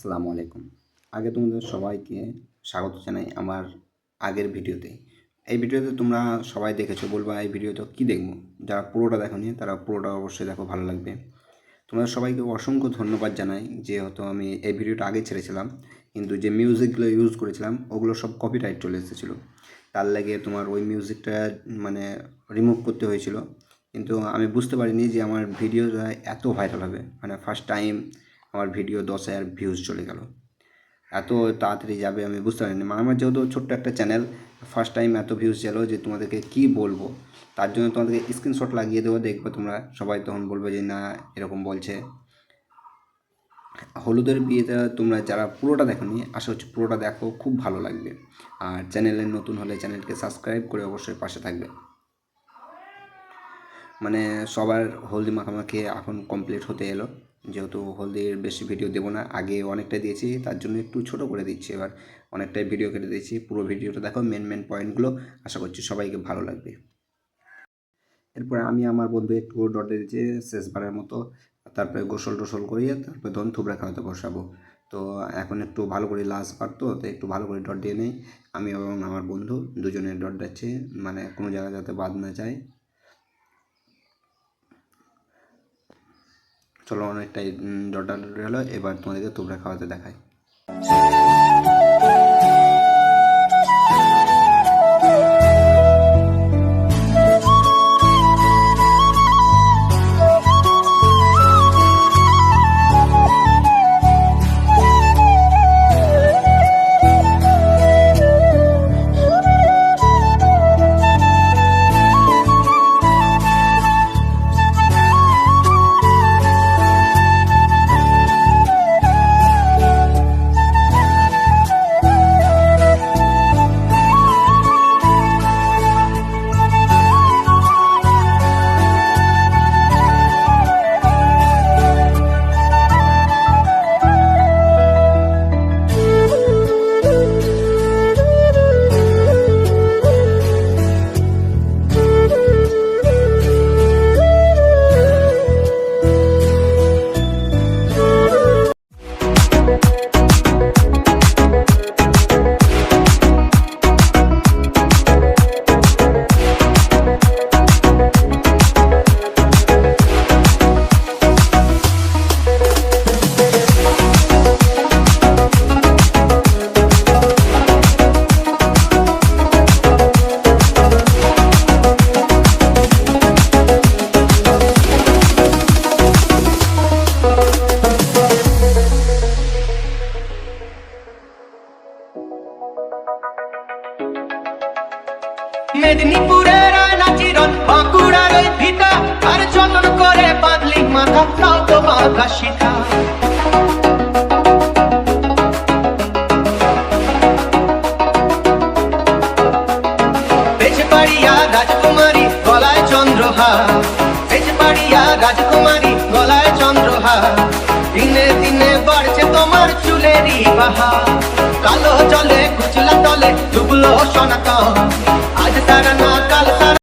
আসসালামু আলাইকুম। আগে তোমাদের সবাইকে স্বাগত জানাই আমার আগের ভিডিওতে। এই ভিডিওতে তোমরা সবাই দেখেছো, বলবা এই ভিডিওতে কী দেখবো। যারা পুরোটা দেখোনি তারা পুরোটা অবশ্যই দেখো, ভালো লাগবে। তোমাদের সবাইকে অসংখ্য ধন্যবাদ জানাই, যেহেতু আমি এই ভিডিওটা আগে ছেড়েছিলাম, কিন্তু যে মিউজিকগুলো ইউজ করেছিলাম ওগুলো সব কপিরাইট চলে এসেছিলো। তার লাগে তোমার ওই মিউজিকটা রিমুভ করতে হয়েছিল। কিন্তু আমি বুঝতে পারিনি যে আমার ভিডিওটা এত ভাইরাল হবে। ফার্স্ট টাইম আমার ভিডিও 10,000 ভিউজ চলে গেল, এত তাড়াতাড়ি যাবে আমি বুঝতে পারিনি। আমার যেহেতু ছোট্ট একটা চ্যানেল, ফার্স্ট টাইম এত ভিউজ গেলো যে তোমাদেরকে কি বলবো। তার জন্য তোমাদেরকে স্ক্রিনশট লাগিয়ে দেবো, দেখবে তোমরা সবাই, তখন বলবে যে না এরকম বলছে। হলুদের বিয়েটা তোমরা যারা পুরোটা দেখোনি, আশা হচ্ছে পুরোটা দেখো, খুব ভালো লাগবে। আর চ্যানেলে নতুন হলে চ্যানেলকে সাবস্ক্রাইব করে অবশ্যই পাশে থাকবে। সবার হলদি মাখামাখি এখন কমপ্লিট হতে এলো, যেহেতু হলদির বেশি ভিডিও দেবো না, আগে অনেকটাই দিয়েছি, তার জন্য একটু ছোট করে দিচ্ছি। এবার অনেকটাই ভিডিও কেটে দিয়েছি, পুরো ভিডিওটা দেখো, মেন পয়েন্টগুলো, আশা করছি সবাইকে ভালো লাগবে। এরপরে আমি আমার বন্ধু একটু ডটে দিয়েছি শেষবারের মতো, তারপরে গোসল টোসল করিয়ে তারপরে ধরুন থুবড়া খাওয়াতে বসাবো। তো এখন একটু ভালো করে লাস্ট পারতো, তো একটু ভালো করে ডট দিয়ে নেই। আমি এবং আমার বন্ধু দুজনের ডট দিচ্ছি, কোনো জায়গায় যাতে বাদ না যায়। চলো, অনেকটাই ডটা হলো, এবার তোমাদেরকে তোমরা খাওয়াতে দেখাই। মেদিনীপুরের আয়না চিরন, বাঁকুড়ার ওই ভিটা, আর যতন করে বাঁধলি মাথা, তাও তো বাঁধা শিখা। বেজবাড়িয়া রাজকুমারী গলায় চন্দ্রহার, বেজবাড়িয়া রাজকুমারী গলায় চন্দ্রহার। দিনে দিনে বাড়ছে তোমার চুলেরই বাহার, কালো জলে কুচলা তলে ডুবলো সনাতন। আজ তারা না কাল